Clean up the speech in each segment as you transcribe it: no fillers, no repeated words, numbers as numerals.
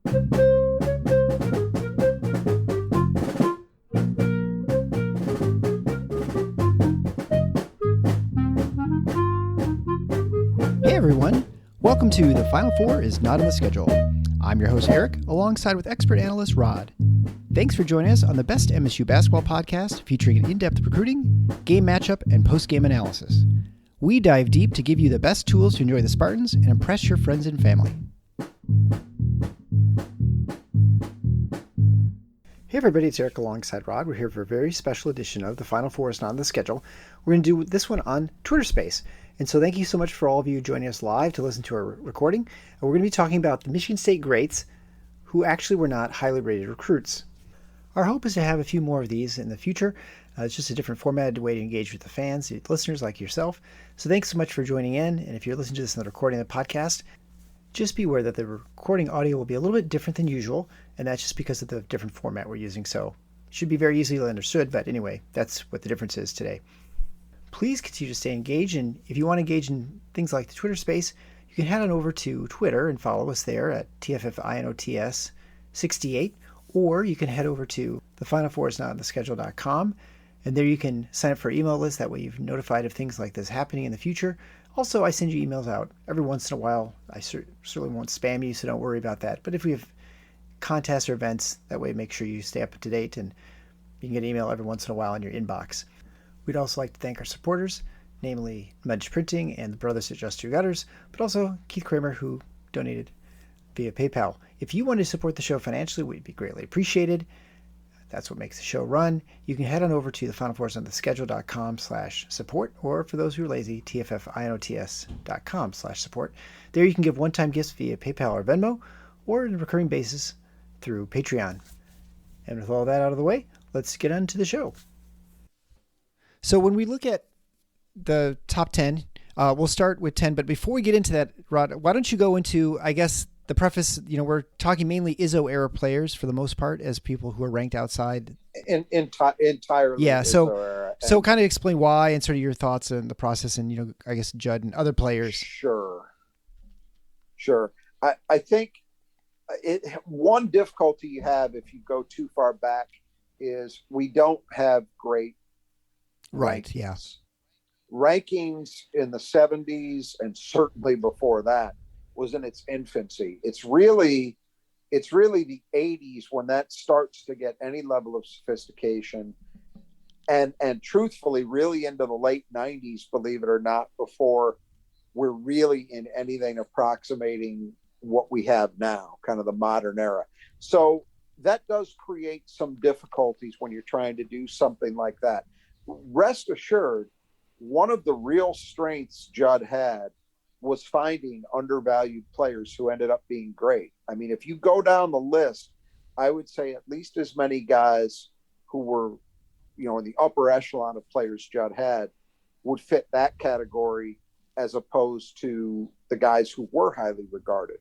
Hey everyone, welcome to The Final Four is Not on the Schedule. I'm your host Eric, alongside with expert analyst Rod. Thanks for joining us on the best MSU basketball podcast featuring in-depth recruiting, game matchup, and post-game analysis. We dive deep to give you the best tools to enjoy the Spartans and impress your friends and family. Hey everybody, it's Eric alongside Rod. We're here for a very special edition of The Final Four is Not on the Schedule. We're going to do this one on Twitter Space. And so thank you so much for all of you joining us live to listen to our recording. And we're going to be talking about the Michigan State greats who actually were not highly rated recruits. Our hope is to have a few more of these in the future. It's just a different formatted way to engage with the fans, the listeners like yourself. So thanks so much for joining in. And if you're listening to this in the recording of the podcast, just be aware that the recording audio will be a little bit different than usual. And that's just because of the different format we're using. So it should be very easily understood. But anyway, that's what the difference is today. Please continue to stay engaged, and if you want to engage in things like the Twitter space, you can head on over to Twitter and follow us there at TFFINOTS68, or you can head over to thefinalfourisnottheschedule.com, and there you can sign up for our email list. That way you're notified of things like this happening in the future. Also, I send you emails out every once in a while. I certainly won't spam you, so don't worry about that. But if we have contests or events, that way make sure you stay up to date, and you can get an email every once in a while in your inbox. We'd also like to thank our supporters, namely Mudge Printing and the brothers at Just Your Gutters, but also Keith Kramer, who donated via PayPal. If you want to support the show financially, we'd be greatly appreciated. That's what makes the show run. You can head on over to thefinalfoursontheschedule.com/support, or for those who are lazy, TFFINOTS.com/support. There you can give one-time gifts via PayPal or Venmo, or on a recurring basis through Patreon. And with all that out of the way, let's get on to the show. So when we look at the top 10, we'll start with 10. But before we get into that, Rod, why don't you go into, I guess, the preface? You know, we're talking mainly Izzo era players for the most part, as people who are ranked outside. Entirely. Yeah. So kind of explain why and sort of your thoughts on the process, and, you know, I guess Judd and other players. Sure. I think one difficulty you have if you go too far back is we don't have great right. Yeah. Rankings in the 70s and certainly before that was in its infancy. It's really the 80s when that starts to get any level of sophistication, and truthfully really into the late 90s, believe it or not, before we're really in anything approximating what we have now, kind of the modern era. So that does create some difficulties when you're trying to do something like that. Rest assured, one of the real strengths Judd had was finding undervalued players who ended up being great. I mean, if you go down the list, I would say at least as many guys who were, you know, in the upper echelon of players Judd had would fit that category as opposed to the guys who were highly regarded.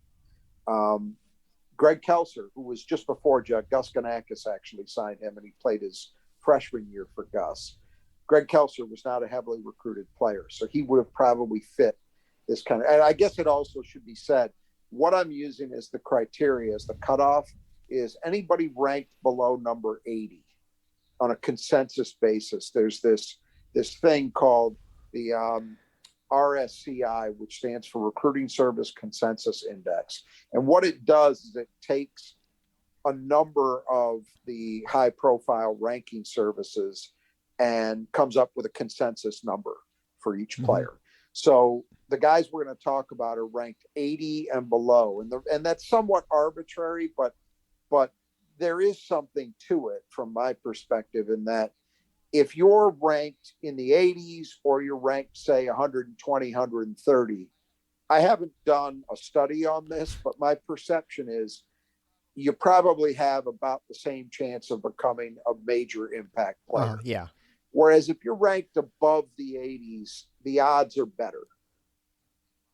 Greg Kelser, who was just before Judd, Gus Ganakis actually signed him, and he played his freshman year for Gus. Greg Kelser was not a heavily recruited player, so he would have probably fit this kind of, and I guess it also should be said, what I'm using as the criteria, as the cutoff, is anybody ranked below number 80 on a consensus basis. There's this thing called the RSCI, which stands for Recruiting Service Consensus Index. And what it does is it takes a number of the high profile ranking services and comes up with a consensus number for each player. So the guys we're going to talk about are ranked 80 and below, and that's somewhat arbitrary, but there is something to it from my perspective, in that if you're ranked in the 80s or you're ranked, say, 120, 130, I haven't done a study on this, but my perception is you probably have about the same chance of becoming a major impact player. Yeah. Whereas if you're ranked above the 80s, the odds are better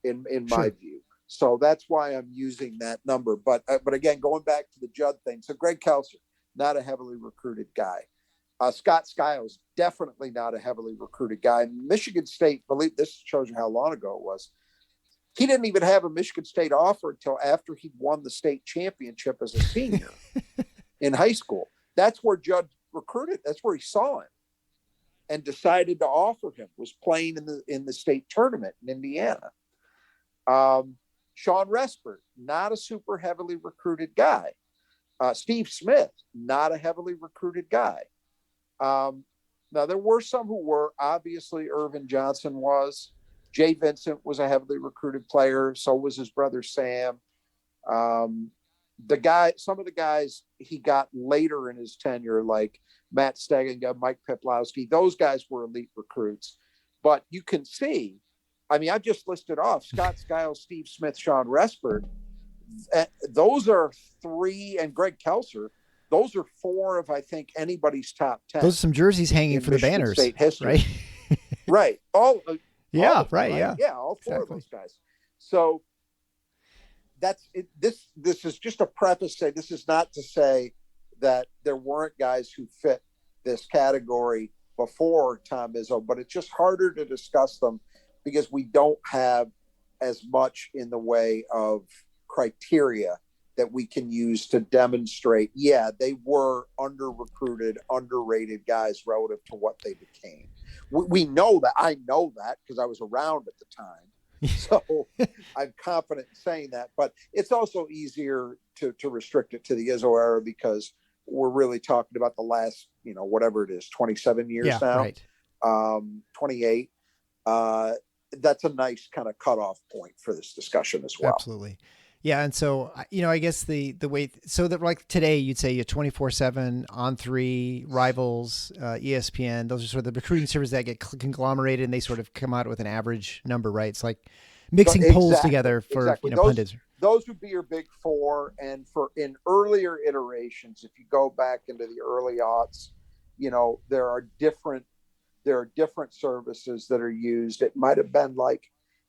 in my view. So that's why I'm using that number. But again, going back to the Judd thing. So Greg Kelser, not a heavily recruited guy. Scott Skiles, definitely not a heavily recruited guy. Michigan State, believe this shows you how long ago it was. He didn't even have a Michigan State offer until after he'd won the state championship as a senior in high school. That's where Judd recruited. That's where he saw him and decided to offer him, was playing in the state tournament in Indiana. Sean Respert, not a super heavily recruited guy. Steve Smith, not a heavily recruited guy. Now, there were some who were. Obviously, Irvin Johnson was. Jay Vincent was a heavily recruited player. So was his brother Sam. Some of the guys he got later in his tenure, like Matt Stegenga, Mike Piplowski, those guys were elite recruits. But you can see, I mean, I just listed off Scott Skiles, Steve Smith, Sean Respert. Those are three, and Greg Kelser. Those are four of, I think, anybody's top 10. Those are some jerseys hanging for Michigan the banners, State history. right? Right. All right. Yeah, all four Exactly. of those guys. So that's it. This is just a preface. This is not to say that there weren't guys who fit this category before Tom Izzo, but it's just harder to discuss them because we don't have as much in the way of criteria that we can use to demonstrate, they were under-recruited, underrated guys relative to what they became. We know that. I know that because I was around at the time. So I'm confident in saying that. But it's also easier to restrict it to the Izzo era because we're really talking about the last, whatever it is, 27 years now. Right. 28. That's a nice kind of cutoff point for this discussion as well. Absolutely. Yeah. And so, I guess the way, so that like today you'd say you 24/7 On3, Rivals, ESPN, those are sort of the recruiting services that get conglomerated and they sort of come out with an average number, right? It's like mixing polls together for, pundits. Those would be your big four. And in earlier iterations, if you go back into the early aughts, there are different services that are used. It might have been like,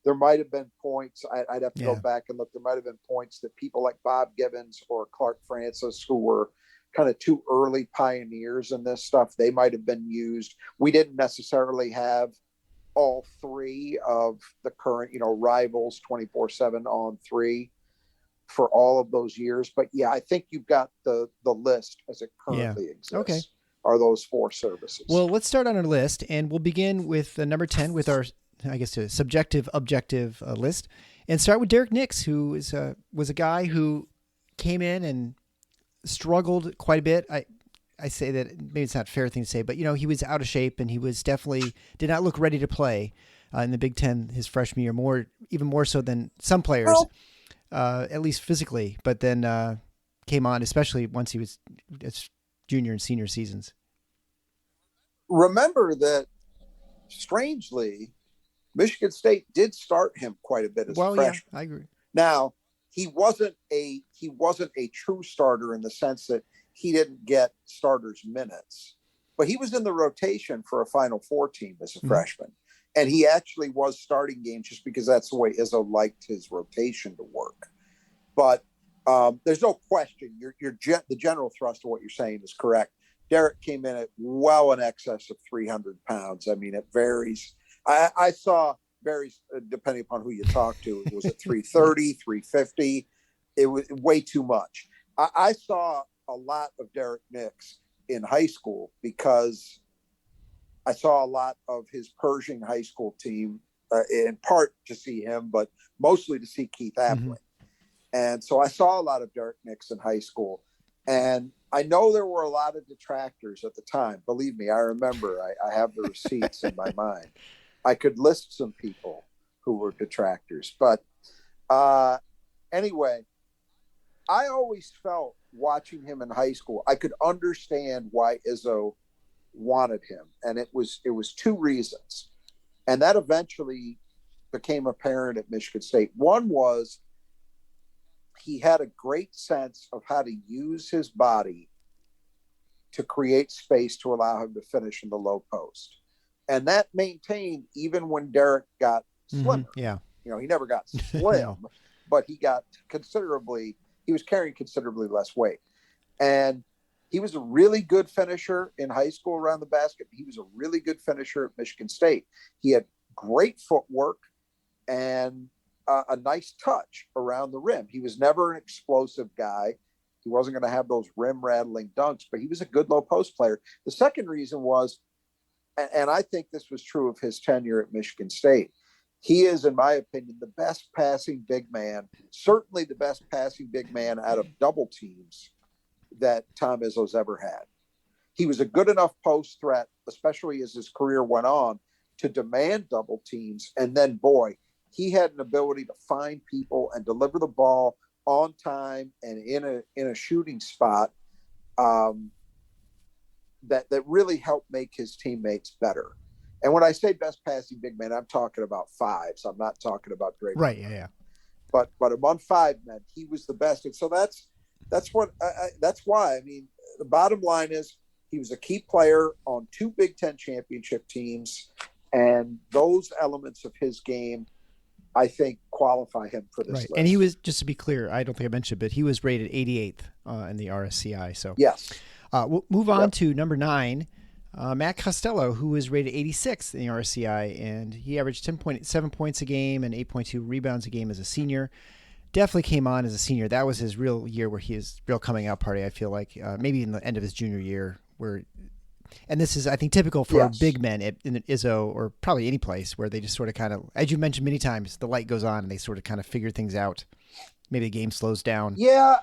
there might have been points. I'd have to go back and look. There might have been points that people like Bob Gibbons or Clark Francis, who were kind of two early pioneers in this stuff, they might have been used. We didn't necessarily have all three of the current, Rivals 24/7 On3 for all of those years. But I think you've got the list as it currently exists. Okay. Are those four services. Well, let's start on our list, and we'll begin with number 10 with our, I guess, a subjective, objective list, and start with Derek Nix, who was a guy who came in and struggled quite a bit. I say that maybe it's not a fair thing to say, but he was out of shape and he was definitely did not look ready to play in the Big Ten his freshman year, even more so than some players, at least physically. But then came on, especially once he was junior and senior seasons. Remember that, strangely, Michigan State did start him quite a bit as a freshman. Yeah, I agree. Now, he wasn't a true starter in the sense that he didn't get starters minutes, but he was in the rotation for a Final Four team as a freshman. And he actually was starting games just because that's the way Izzo liked his rotation to work. But there's no question. The general thrust of what you're saying is correct. Derek came in at well in excess of 300 pounds. I mean, it varies. I saw varies depending upon who you talk to. It was at 330, 350. It was way too much. I saw a lot of Derek Nix in high school because I saw a lot of his Pershing high school team, in part to see him, but mostly to see Keith Appling. And so I saw a lot of Derek Nix in high school. And I know there were a lot of detractors at the time. Believe me, I remember. I have the receipts in my mind. I could list some people who were detractors. But anyway, I always felt watching him in high school, I could understand why Izzo wanted him. And it was two reasons. And that eventually became apparent at Michigan State. One was he had a great sense of how to use his body to create space to allow him to finish in the low post. And that maintained even when Derek got slimmer. Yeah. He never got slim, but he was carrying considerably less weight. And he was a really good finisher in high school around the basket. He was a really good finisher at Michigan State. He had great footwork, and a nice touch around the rim. He was never an explosive guy. He wasn't going to have those rim rattling dunks, but he was a good low post player. The second reason was, and I think this was true of his tenure at Michigan State, he is, in my opinion, the best passing big man, certainly the best passing big man out of double teams that Tom Izzo's ever had. He was a good enough post threat, especially as his career went on, to demand double teams. And then, boy, he had an ability to find people and deliver the ball on time and in a shooting spot that really helped make his teammates better. And when I say best passing big man, I'm talking about fives. I'm not talking about great. Right. Yeah. But among five men, he was the best. And so that's why. I mean, the bottom line is he was a key player on two Big Ten championship teams, and those elements of his game, I think, qualify him for this list. And he was, just to be clear, I don't think I mentioned, but he was rated 88th in the RSCI. So yes. We'll move on to number 9, Matt Costello, who was rated 86th in the RSCI, and he averaged 10.7 points a game and 8.2 rebounds a game as a senior. Definitely came on as a senior. That was his real year where his real coming out party, I feel like, maybe in the end of his junior year. And this is, I think, typical for big men in Izzo or probably any place where they just sort of kind of, as you mentioned many times, the light goes on and they sort of kind of figure things out. Maybe the game slows down. Yeah,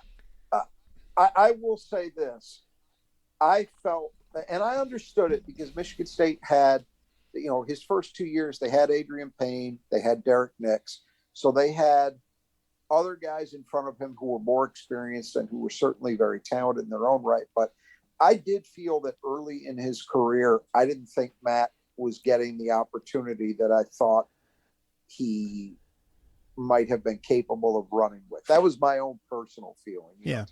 I will say this. I felt, and I understood it because Michigan State had, his first 2 years, they had Adrian Payne, they had Derek Nix. So they had other guys in front of him who were more experienced and who were certainly very talented in their own right. But I did feel that early in his career, I didn't think Matt was getting the opportunity that I thought he might have been capable of running with. That was my own personal feeling. Yeah.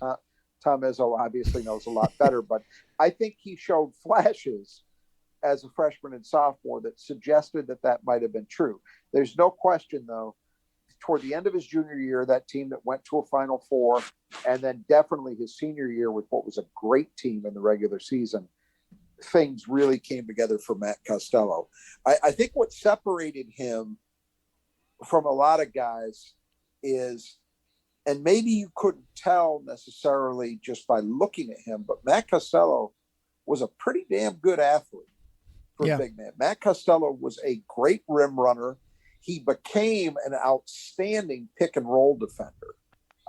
Tom Izzo obviously knows a lot better, but I think he showed flashes as a freshman and sophomore that suggested that might have been true. There's no question, though, toward the end of his junior year, that team that went to a Final Four, and then definitely his senior year with what was a great team in the regular season, things really came together for Matt Costello. I think what separated him from a lot of guys is, and maybe you couldn't tell necessarily just by looking at him, but Matt Costello was a pretty damn good athlete for a big man. Matt Costello was a great rim runner. He became an outstanding pick and roll defender.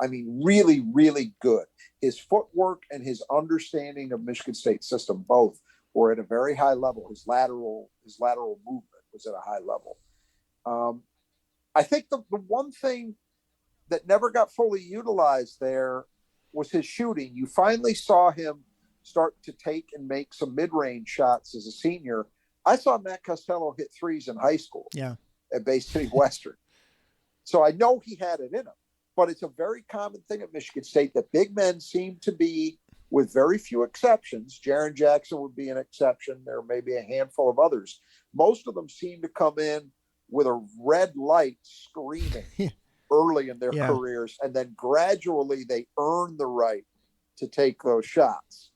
I mean, really, really good. His footwork and his understanding of Michigan State system both were at a very high level. His lateral movement was at a high level. I think the one thing that never got fully utilized there was his shooting. You finally saw him start to take and make some mid-range shots as a senior. I saw Matt Costello hit threes in high school at Bay City Western. So I know he had it in him, but it's a very common thing at Michigan State that big men seem to be, with very few exceptions, Jaren Jackson would be an exception. There may be a handful of others. Most of them seem to come in with a red light screaming early in their careers, and then gradually they earn the right to take those shots.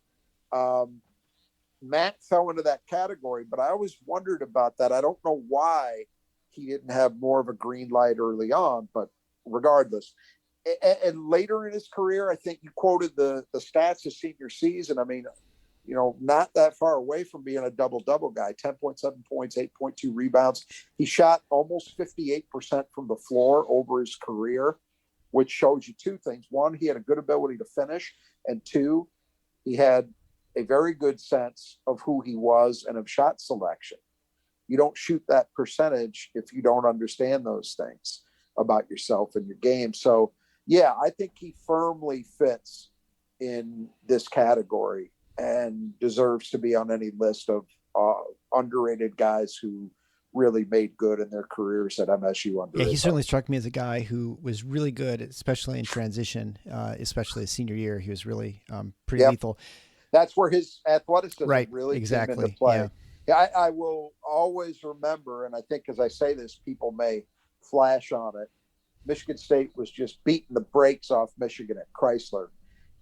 Matt fell into that category, but I always wondered about that. I don't know why he didn't have more of a green light early on, but regardless. And later in his career, I think you quoted the stats of senior season. I mean, not that far away from being a double-double guy, 10.7 points, 8.2 rebounds. He shot almost 58% from the floor over his career, which shows you two things. One, he had a good ability to finish, and two, he had a very good sense of who he was and of shot selection. You don't shoot that percentage if you don't understand those things about yourself and your game. So, yeah, I think he firmly fits in this category and deserves to be on any list of underrated guys who really made good in their careers at MSU. Yeah, he certainly struck me as a guy who was really good, especially in transition, especially his senior year. He was really pretty lethal. That's where his athleticism really came into play. Yeah. I will always remember, and I think as I say this, people may flash on it, Michigan State was just beating the brakes off Michigan at Chrysler.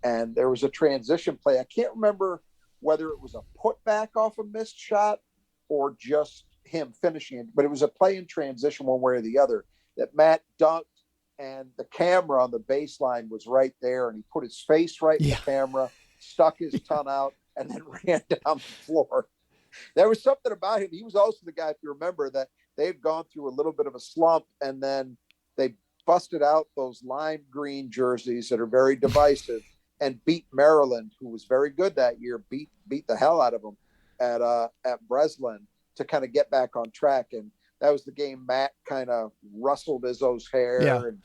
And there was a transition play. I can't remember whether it was a putback off a missed shot or just him finishing it, but it was a play in transition one way or the other that Matt dunked and the camera on the baseline was right there, and he put his face right in the camera, stuck his tongue out, and then ran down the floor. There was something about him. He was also the guy, if you remember, that they had gone through a little bit of a slump, and then they busted out those lime green jerseys that are very divisive and beat Maryland, who was very good that year, beat the hell out of them at Breslin to kind of get back on track. And that was the game Matt kind of rustled Izzo's hair and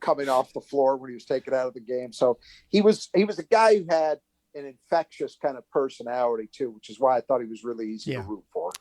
coming off the floor when he was taken out of the game. So he was a guy who had an infectious kind of personality too, which is why I thought he was really easy to root for.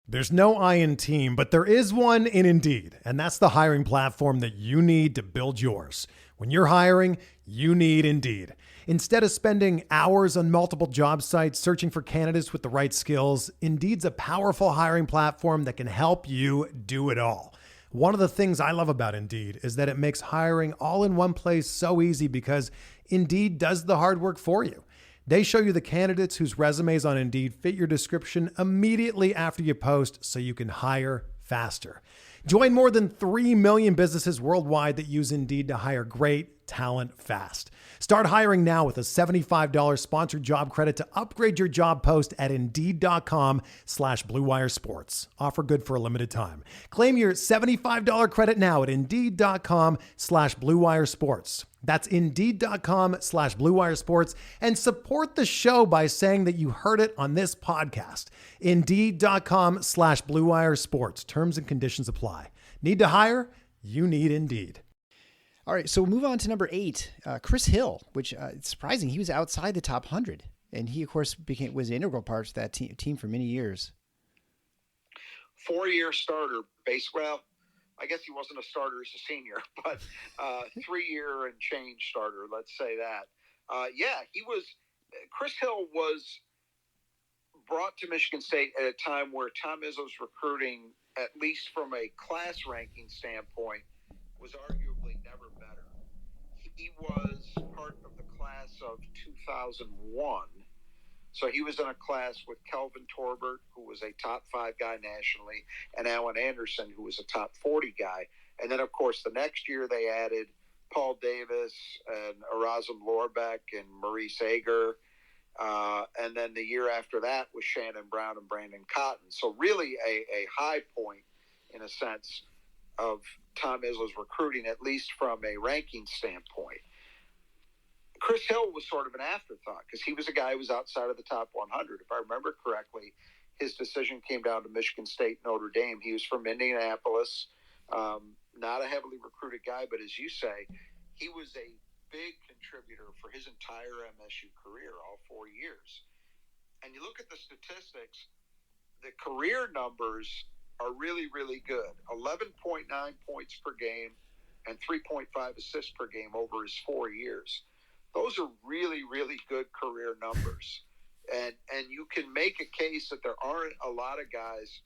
There's no I in team, but there is one in Indeed, and that's the hiring platform that you need to build yours. When you're hiring, you need Indeed. Instead of spending hours on multiple job sites searching for candidates with the right skills, Indeed's a powerful hiring platform that can help you do it all. One of the things I love about Indeed is that it makes hiring all in one place so easy because Indeed does the hard work for you. They show you the candidates whose resumes on Indeed fit your description immediately after you post so you can hire faster. Join more than 3 million businesses worldwide that use Indeed to hire great talent fast. Start hiring now with a $75 sponsored job credit to upgrade your job post at Indeed.com/Blue Wire Sports. Offer good for a limited time. Claim your $75 credit now at Indeed.com/Blue Wire Sports. That's Indeed.com/Blue Wire Sports, and support the show by saying that you heard it on this podcast. Indeed.com/Blue Wire Sports. Terms and conditions apply. Need to hire? You need Indeed. All right, so we'll move on to number 8, Chris Hill, which it's surprising. He was outside the top 100, and he, of course, was an integral part to that team for many years. 4-year starter, well, I guess he wasn't a starter as a senior, but 3-year and change starter, let's say that. Chris Hill was brought to Michigan State at a time where Tom Izzo's recruiting, at least from a class ranking standpoint, was arguably never better. He was part of the class of 2001. So he was in a class with Kelvin Torbert, who was a top 5 guy nationally, and Alan Anderson, who was a top 40 guy. And then, of course, the next year they added Paul Davis and Erasm Lorbeck and Maurice Ager. And then the year after that was Shannon Brown and Brandon Cotton. So really a high point, in a sense, of Tom Izzo's recruiting, at least from a ranking standpoint. Chris Hill was sort of an afterthought because he was a guy who was outside of the top 100. If I remember correctly, his decision came down to Michigan State, Notre Dame. He was from Indianapolis, not a heavily recruited guy, but as you say, he was a big contributor for his entire MSU career, all 4 years. And you look at the statistics, the career numbers are really, really good. 11.9 points per game and 3.5 assists per game over his 4 years. Those are really, really good career numbers. And you can make a case that there aren't a lot of guys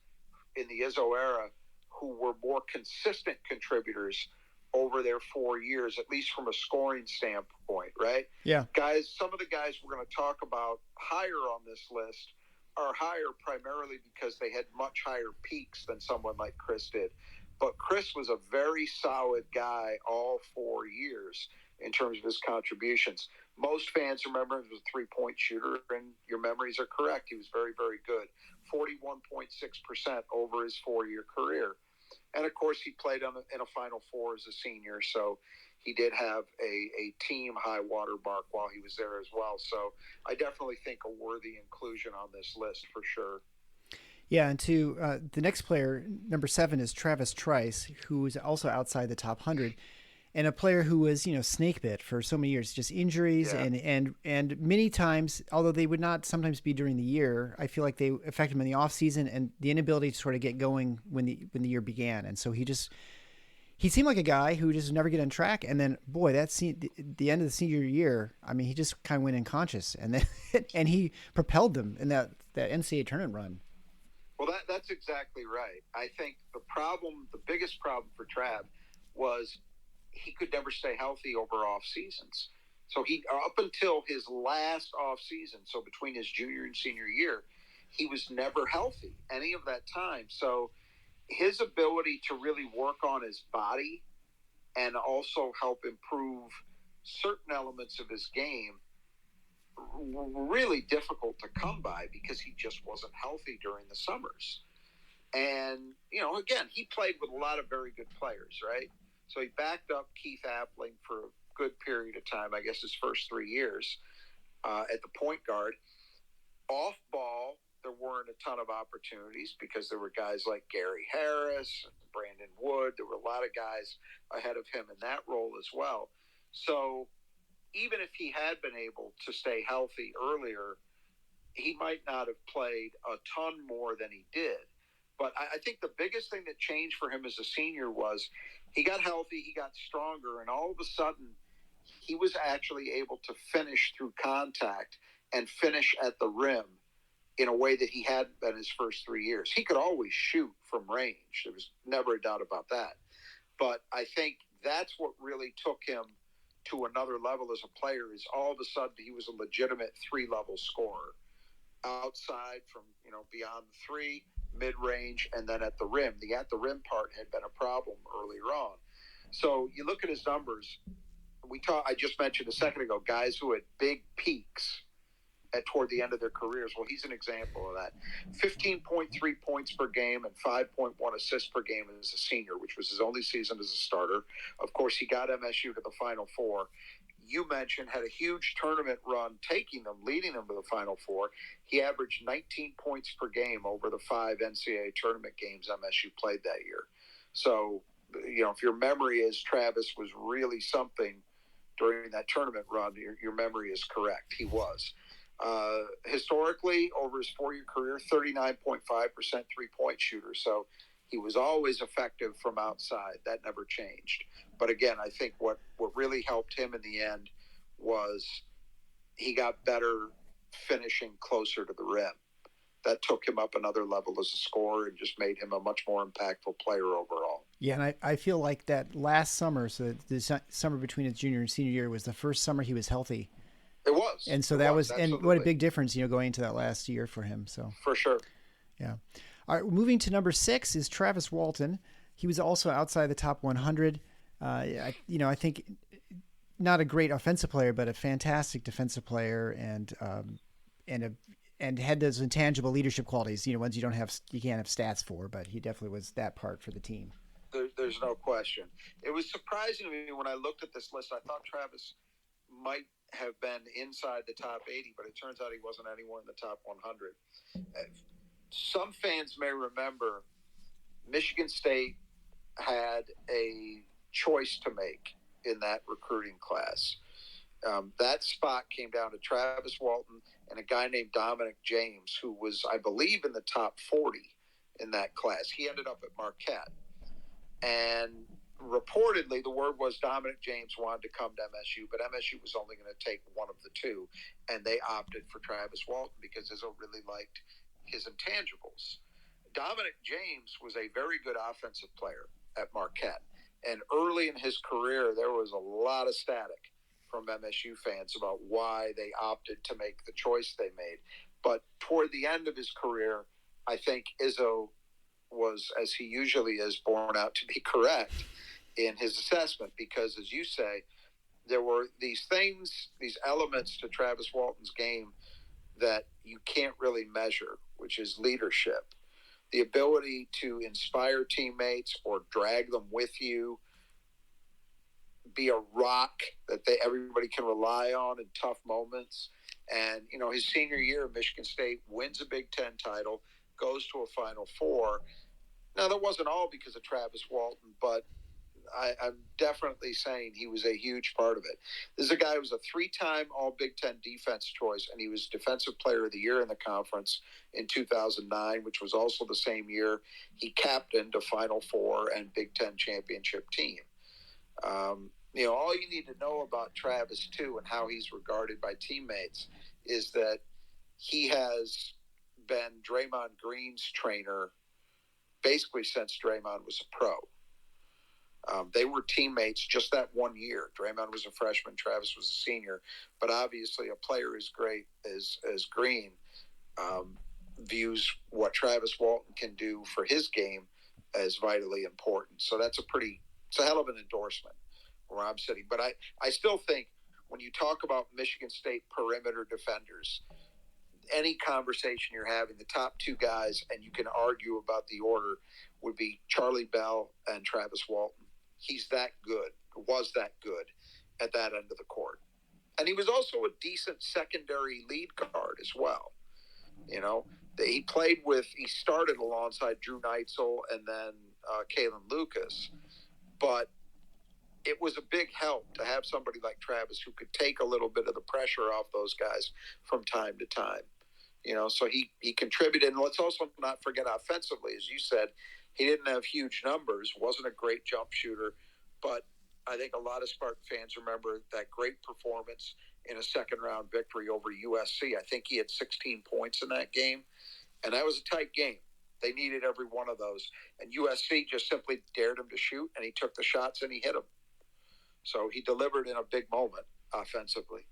in the Izzo era who were more consistent contributors over their 4 years, at least from a scoring standpoint, right? Yeah. Guys, some of the guys we're going to talk about higher on this list are higher primarily because they had much higher peaks than someone like Chris did. But Chris was a very solid guy all 4 years in terms of his contributions. Most fans remember him as a three-point shooter, and your memories are correct. He was very, very good. 41.6% over his 4-year career. And, of course, he played in a Final Four as a senior, so he did have a team high water mark while he was there as well. So I definitely think a worthy inclusion on this list for sure. Yeah, and the next player, number 7, is Travis Trice, who is also outside the top 100. And a player who was, snake bit for so many years, just injuries and many times, although they would not sometimes be during the year, I feel like they affected him in the off season and the inability to sort of get going when the year began. And so he seemed like a guy who just never get on track. And then, boy, the end of the senior year, I mean, he just kind of went unconscious, and then and he propelled them in that NCAA tournament run. Well, that's exactly right. I think the biggest problem for Trav was he could never stay healthy over off seasons. So he, up until his last off season, so between his junior and senior year, he was never healthy any of that time. So his ability to really work on his body and also help improve certain elements of his game were really difficult to come by because he just wasn't healthy during the summers. And, again, he played with a lot of very good players, right? So he backed up Keith Appling for a good period of time, I guess his first 3 years at the point guard. Off ball, there weren't a ton of opportunities because there were guys like Gary Harris, Brandon Wood. There were a lot of guys ahead of him in that role as well. So even if he had been able to stay healthy earlier, he might not have played a ton more than he did. But I think the biggest thing that changed for him as a senior was he got healthy, he got stronger, and all of a sudden he was actually able to finish through contact and finish at the rim in a way that he hadn't been his first 3 years. He could always shoot from range. There was never a doubt about that. But I think that's what really took him to another level as a player is all of a sudden he was a legitimate 3-level scorer. Outside from, beyond the 3, mid-range, and then at the rim. The at the rim part had been a problem earlier on. So you look at his numbers. I just mentioned a second ago, guys who had big peaks toward the end of their careers. Well, he's an example of that. 15.3 points per game and 5.1 assists per game as a senior, which was his only season as a starter. Of course, he got MSU to the Final Four. You mentioned had a huge tournament run, leading them to the Final Four. He averaged 19 points per game over the 5 NCAA tournament games MSU played that year. So, if your memory is Travis was really something during that tournament run, your memory is correct. He was. Historically, over his 4-year career, 39.5% three-point shooter. So he was always effective from outside. That never changed. But again, I think what really helped him in the end was he got better finishing closer to the rim. That took him up another level as a scorer and just made him a much more impactful player overall. Yeah, and I feel like that last summer, so the summer between his junior and senior year was the first summer he was healthy. It was. And so that was, and what a big difference, going into that last year for him. So for sure. Yeah. All right, moving to number 6 is Travis Walton. He was also outside the top 100. I think not a great offensive player, but a fantastic defensive player, and had those intangible leadership qualities. Ones you can't have stats for, but he definitely was that part for the team. There's no question. It was surprising to me when I looked at this list. I thought Travis might have been inside the top 80, but it turns out he wasn't anywhere in the top 100. Some fans may remember Michigan State had a choice to make in that recruiting class. That spot came down to Travis Walton and a guy named Dominic James, who was, I believe, in the top 40 in that class. He ended up at Marquette. And reportedly, the word was Dominic James wanted to come to MSU, but MSU was only going to take one of the two, and they opted for Travis Walton because Izzo really liked his intangibles. Dominic James was a very good offensive player at Marquette, and early in his career, there was a lot of static from MSU fans about why they opted to make the choice they made. But toward the end of his career, I think Izzo was, as he usually is, borne out to be correct in his assessment because, as you say, there were these things, these elements to Travis Walton's game that you can't really measure, which is leadership, the ability to inspire teammates or drag them with you, be a rock that everybody can rely on in tough moments. And, his senior year at Michigan State wins a Big Ten title, goes to a Final Four. Now, that wasn't all because of Travis Walton, but I'm definitely saying he was a huge part of it. This is a guy who was a 3-time All-Big Ten defense choice, and he was Defensive Player of the Year in the conference in 2009, which was also the same year he captained a Final Four and Big Ten championship team. All you need to know about Travis, too, and how he's regarded by teammates is that he has been Draymond Green's trainer basically since Draymond was a pro. They were teammates just that 1 year. Draymond was a freshman, Travis was a senior. But obviously a player as great as Green views what Travis Walton can do for his game as vitally important. So it's a hell of an endorsement where I'm sitting. But I still think when you talk about Michigan State perimeter defenders, any conversation you're having, the top two guys, and you can argue about the order, would be Charlie Bell and Travis Walton. He's that good, was that good at that end of the court. And he was also a decent secondary lead guard as well. He started alongside Drew Neitzel and then Kalen Lucas, but it was a big help to have somebody like Travis who could take a little bit of the pressure off those guys from time to time. So he contributed. And let's also not forget offensively, as you said, he didn't have huge numbers, wasn't a great jump shooter, but I think a lot of Spartan fans remember that great performance in a second-round victory over USC. I think he had 16 points in that game, and that was a tight game. They needed every one of those, and USC just simply dared him to shoot, and he took the shots and he hit them. So he delivered in a big moment offensively.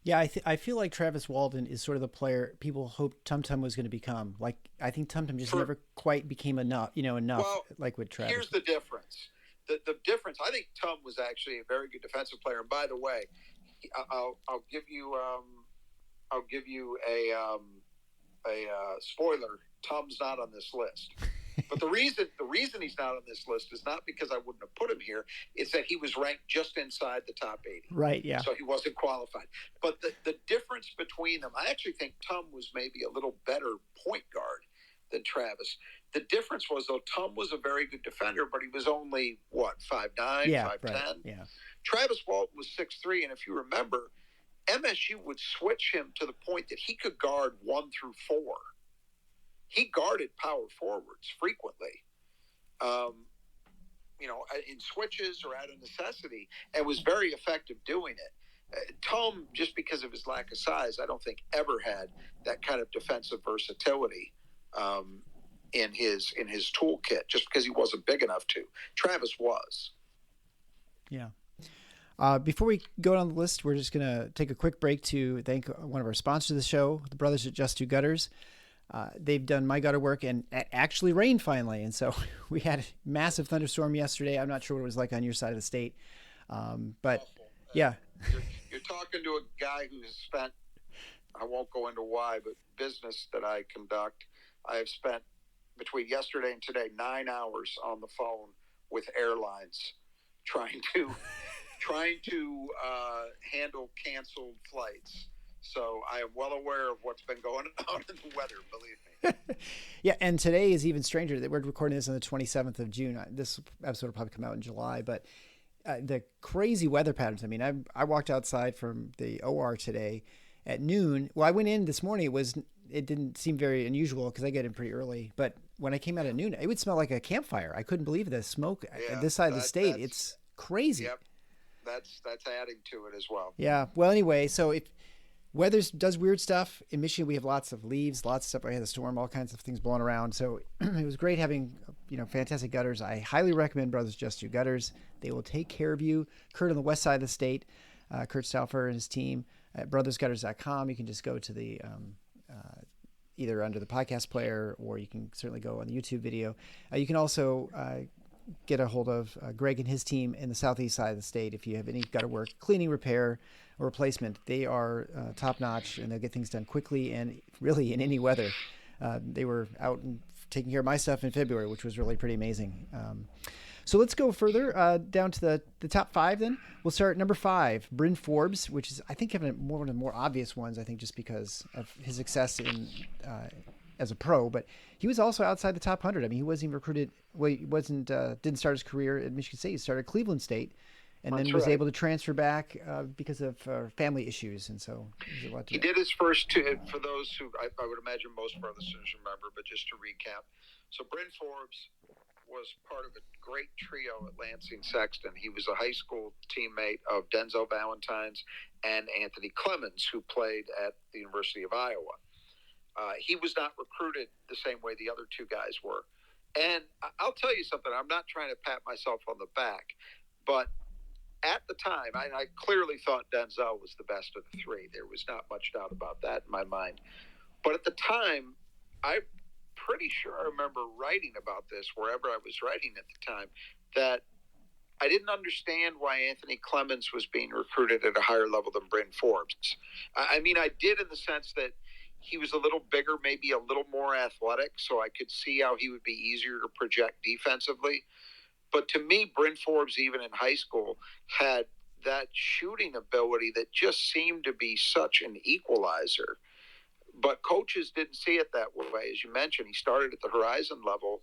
Yeah, I feel like Travis Walton is sort of the player people hoped Tum Tum was going to become. Like, I think Tum Tum just never quite became enough. Well, like with Travis. Here's the difference. The difference. I think Tum was actually a very good defensive player. And by the way, I'll give you a spoiler. Tum's not on this list. But the reason he's not on this list is not because I wouldn't have put him here. It's that he was ranked just inside the top 80. Right, yeah. So he wasn't qualified. But the difference between them, I actually think Tum was maybe a little better point guard than Travis. The difference was, though, Tum was a very good defender, but he was only, 5'9", 5'10"? Right, yeah. Travis Walton was 6'3", and if you remember, MSU would switch him to the point that he could guard 1 through 4. He guarded power forwards frequently, in switches or out of necessity, and was very effective doing it. Tom, just because of his lack of size, I don't think ever had that kind of defensive versatility in his toolkit, just because he wasn't big enough to. Travis was. Yeah. Before we go down the list, we're just going to take a quick break to thank one of our sponsors of the show, the brothers at Just Two Gutters. They've done my gutter work, and it actually rained finally. And so we had a massive thunderstorm yesterday. I'm not sure what it was like on your side of the state. But yeah. You're talking to a guy who has spent, I won't go into why, but business that I conduct, I have spent between yesterday and today 9 hours on the phone with airlines trying to handle canceled flights. So I am well aware of what's been going on in the weather, believe me. Yeah, and today is even stranger. That we're recording this on the 27th of June. This episode will probably come out in July, but the crazy weather patterns. I mean, I walked outside from the OR today at noon. Well, I went in this morning. It didn't seem very unusual because I get in pretty early. But when I came out at noon, it would smell like a campfire. I couldn't believe the smoke at this side of the state. It's crazy. Yep, that's adding to it as well. Yeah. Well, anyway, so if weather does weird stuff. In Michigan, we have lots of leaves, lots of stuff. I had a storm, all kinds of things blowing around. So it was great having, fantastic gutters. I highly recommend Brothers Just Two Gutters. They will take care of you. Kurt on the west side of the state, Kurt Stauffer and his team at brothersgutters.com. You can just go to the either under the podcast player, or you can certainly go on the YouTube video. You can also get a hold of Greg and his team in the southeast side of the state. If you have any gutter work, cleaning, repair, or replacement, they are top notch, and they'll get things done quickly and really in any weather. They were out and taking care of my stuff in February, which was really pretty amazing. So let's go further down to the top 5 then. We'll start at number 5, Bryn Forbes, which is, I think, one of the more obvious ones, I think, just because of his success in as a pro, but he was also outside the top 100. I mean, he wasn't even recruited. Well, he didn't start his career at Michigan State. He started at Cleveland State, and then was able to transfer back because of family issues. And so he did his first two. For those who I would imagine most of our listeners remember, but just to recap, so Bryn Forbes was part of a great trio at Lansing Sexton. He was a high school teammate of Denzel Valentine's and Anthony Clemens, who played at the University of Iowa. He was not recruited the same way the other two guys were. And I'll tell you something, I'm not trying to pat myself on the back, but at the time, I clearly thought Denzel was the best of the three. There was not much doubt about that in my mind. But at the time, I pretty sure I remember writing about this wherever I was writing at the time, that I didn't understand why Anthony Clemens was being recruited at a higher level than Bryn Forbes. I mean, I did in the sense that he was a little bigger, maybe a little more athletic, so I could see how he would be easier to project defensively. But to me, Bryn Forbes, even in high school, had that shooting ability that just seemed to be such an equalizer. But coaches didn't see it that way. As you mentioned, he started at the Horizon level,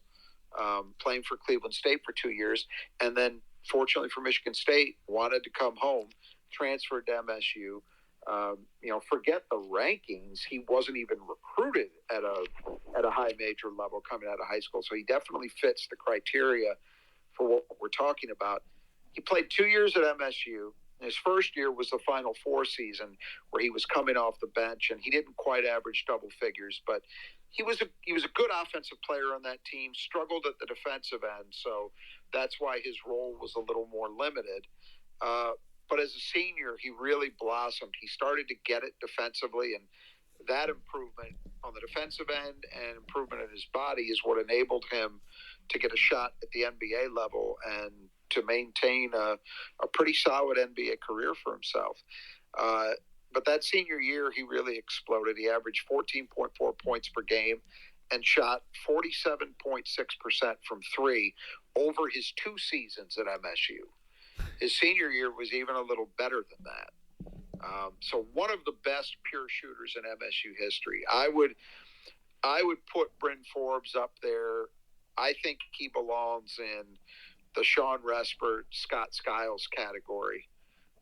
playing for Cleveland State for 2 years, and then, fortunately for Michigan State, wanted to come home, transferred to MSU. Forget the rankings. He wasn't even recruited at a high major level coming out of high school. So he definitely fits the criteria for what we're talking about. He played 2 years at MSU. His first year was the Final Four season, where he was coming off the bench, and he didn't quite average double figures, but he was a good offensive player on that team. Struggled at the defensive end, so that's why his role was a little more limited. But as a senior, he really blossomed. He started to get it defensively, and that improvement on the defensive end and improvement in his body is what enabled him to get a shot at the NBA level and to maintain a pretty solid NBA career for himself. But that senior year, he really exploded. He averaged 14.4 points per game and shot 47.6% from three over his 2 seasons at MSU. His senior year was even a little better than that. So one of the best pure shooters in MSU history. I would put Bryn Forbes up there. I think he belongs in the Sean Respert, Scott Skiles category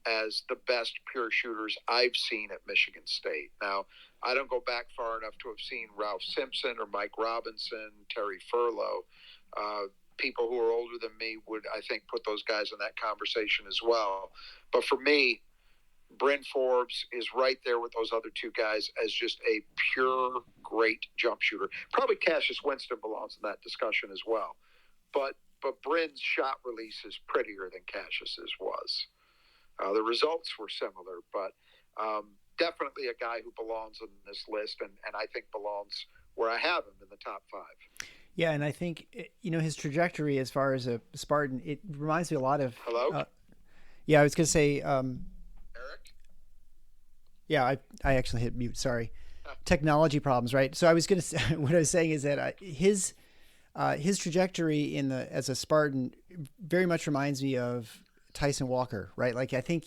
as the best pure shooters I've seen at Michigan State. Now, I don't go back far enough to have seen Ralph Simpson or Mike Robinson, Terry Furlow. People who are older than me would, I think, put those guys in that conversation as well. But for me, Bryn Forbes is right there with those other 2 guys as just a pure, great jump shooter. Probably Cassius Winston belongs in that discussion as well. But Bryn's shot release is prettier than Cassius's was. The results were similar, but definitely a guy who belongs on this list, and I think belongs where I have him in the top 5. Yeah, and I think, his trajectory as far as a Spartan, it reminds me a lot of... Hello? Yeah, I was going to say... Eric? Yeah, I actually hit mute, sorry. Technology problems, right? So I was going to say, what I was saying is that his trajectory as a Spartan very much reminds me of Tyson Walker, right? Like, I think,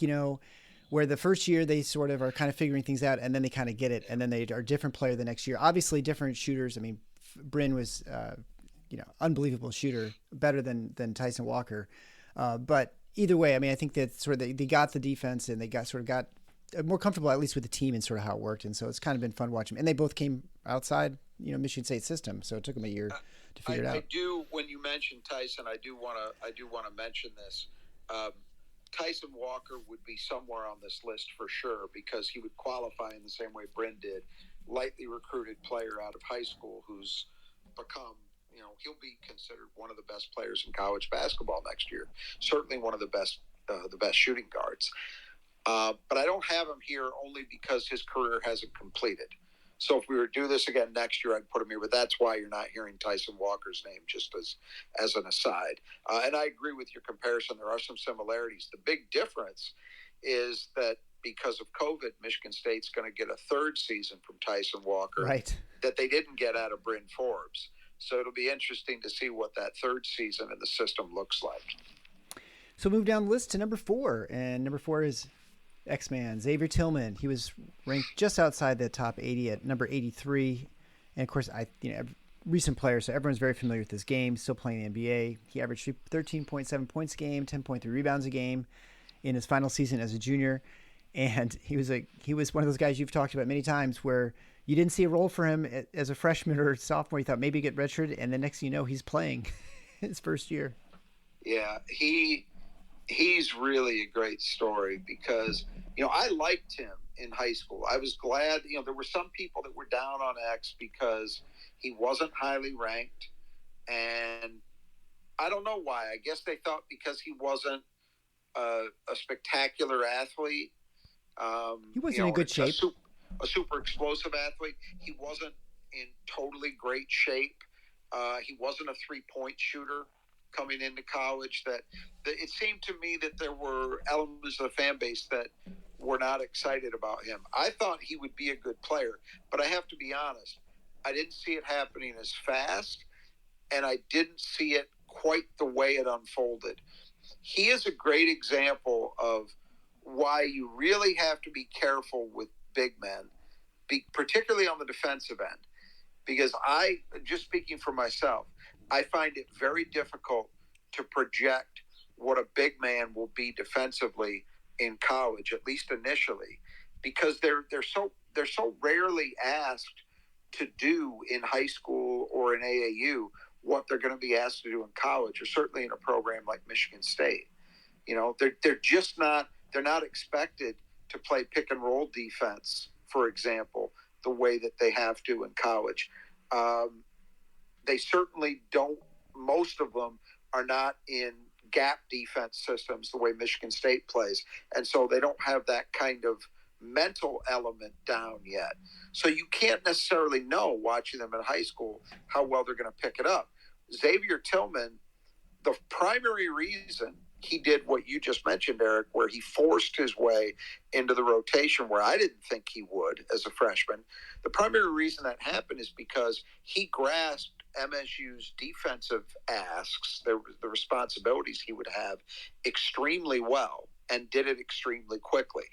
where the first year they sort of are kind of figuring things out, and then they kind of get it, and then they are a different player the next year. Obviously, different shooters. I mean, Bryn was, unbelievable shooter, better than Tyson Walker. But either way, I mean, I think that sort of they got the defense, and they got more comfortable, at least with the team and sort of how it worked. And so it's kind of been fun watching. And they both came outside, Michigan State system, so it took them a year to figure it out. I do. When you mentioned Tyson, I do want to mention this. Tyson Walker would be somewhere on this list for sure, because he would qualify in the same way Bryn did. Lightly recruited player out of high school who's become, he'll be considered one of the best players in college basketball next year. Certainly one of the best shooting guards. But I don't have him here only because his career hasn't completed. So if we were to do this again next year, I'd put him here. But that's why you're not hearing Tyson Walker's name, just as an aside. And I agree with your comparison. There are some similarities. The big difference is that because of COVID, Michigan State's going to get a 3rd season from Tyson Walker, right, that they didn't get out of Bryn Forbes. So it'll be interesting to see what that 3rd season in the system looks like. So move down the list to number 4. And number 4 is X-Man, Xavier Tillman. He was ranked just outside the top 80 at number 83. And of course, recent player, so everyone's very familiar with this game, still playing the NBA. He averaged 13.7 points a game, 10.3 rebounds a game in his final season as a junior. And he was one of those guys you've talked about many times where you didn't see a role for him as a freshman or sophomore. You thought maybe he'd get redshirted, and the next thing you know, he's playing his first year. Yeah, he's really a great story because, I liked him in high school. I was glad, there were some people that were down on X because he wasn't highly ranked. And I don't know why. I guess they thought because he wasn't a spectacular athlete. He wasn't in good shape. A super explosive athlete. He wasn't in totally great shape. He wasn't a three-point shooter coming into college. That it seemed to me that there were elements of the fan base that were not excited about him. I thought he would be a good player, but I have to be honest, I didn't see it happening as fast, and I didn't see it quite the way it unfolded. He is a great example of why you really have to be careful with big men, particularly on the defensive end. Because just speaking for myself, I find it very difficult to project what a big man will be defensively in college, at least initially, because they're so rarely asked to do in high school or in AAU what they're going to be asked to do in college, or certainly in a program like Michigan State. They're just not expected to play pick and roll defense, for example, the way that they have to in college. They certainly don't. Most of them are not in gap defense systems the way Michigan State plays, and so they don't have that kind of mental element down yet. So you can't necessarily know, watching them in high school, how well they're going to pick it up. Xavier Tillman, the primary reason he did what you just mentioned, Eric, where he forced his way into the rotation where I didn't think he would as a freshman. The primary reason that happened is because he grasped MSU's defensive asks, the responsibilities he would have, extremely well, and did it extremely quickly.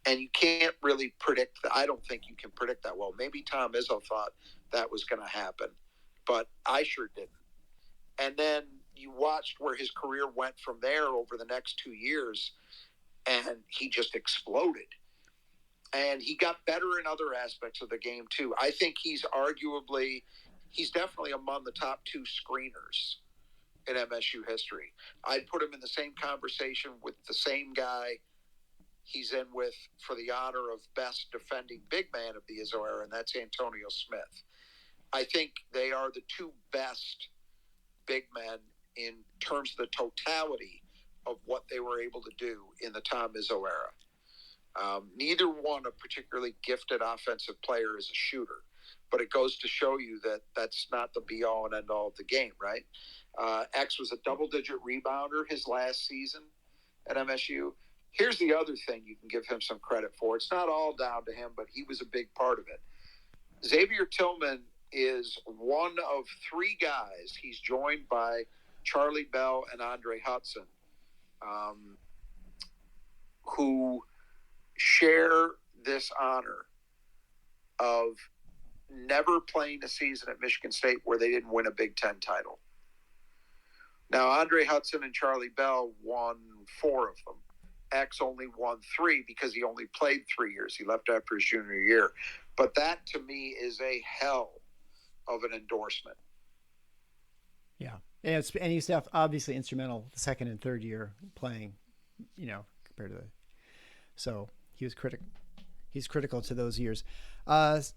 And you can't really predict that. I don't think you can predict that well. Maybe Tom Izzo thought that was going to happen, but I sure didn't. And then you watched where his career went from there over the next 2 years, and he just exploded. And he got better in other aspects of the game, too. I think he's definitely among the top two screeners in MSU history. I'd put him in the same conversation with the same guy he's in with for the honor of best defending big man of the Izzo era, and that's Antonio Smith. I think they are the two best big men in terms of the totality of what they were able to do in the Tom Izzo era. Neither one a particularly gifted offensive player as a shooter, but it goes to show you that that's not the be-all and end-all of the game, right? X was a double-digit rebounder his last season at MSU. Here's the other thing you can give him some credit for. It's not all down to him, but he was a big part of it. Xavier Tillman is one of three guys. He's joined by Charlie Bell and Andre Hudson, who share this honor of never playing a season at Michigan State where they didn't win a Big Ten title. Now, Andre Hudson and Charlie Bell won 4 of them. X only won 3 because he only played 3 years. He left after his junior year. But that, to me, is a hell of an endorsement. Yeah. And he's obviously instrumental the second and third year playing, compared to so he was he's critical to those years.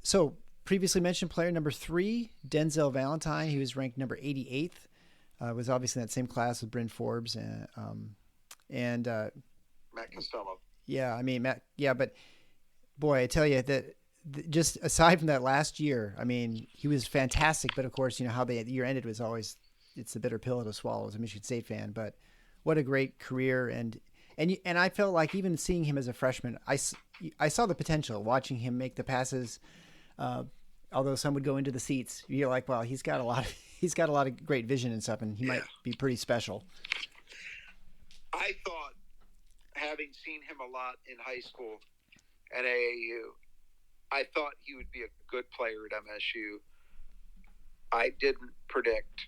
So previously mentioned player number 3, Denzel Valentine. He was ranked number 88th. Was obviously in that same class with Bryn Forbes and Matt Costello. Yeah, I mean, Matt. Yeah, but boy, I tell you that just aside from that last year, I mean, he was fantastic. But of course, how the year ended was always it's the bitter pill to swallow as a Michigan State fan. But what a great career, and I felt like even seeing him as a freshman, I saw the potential watching him make the passes. Although some would go into the seats, you're like, well, he's got a lot of great vision and stuff, and he might be pretty special. I thought, having seen him a lot in high school at AAU, I thought he would be a good player at MSU. I didn't predict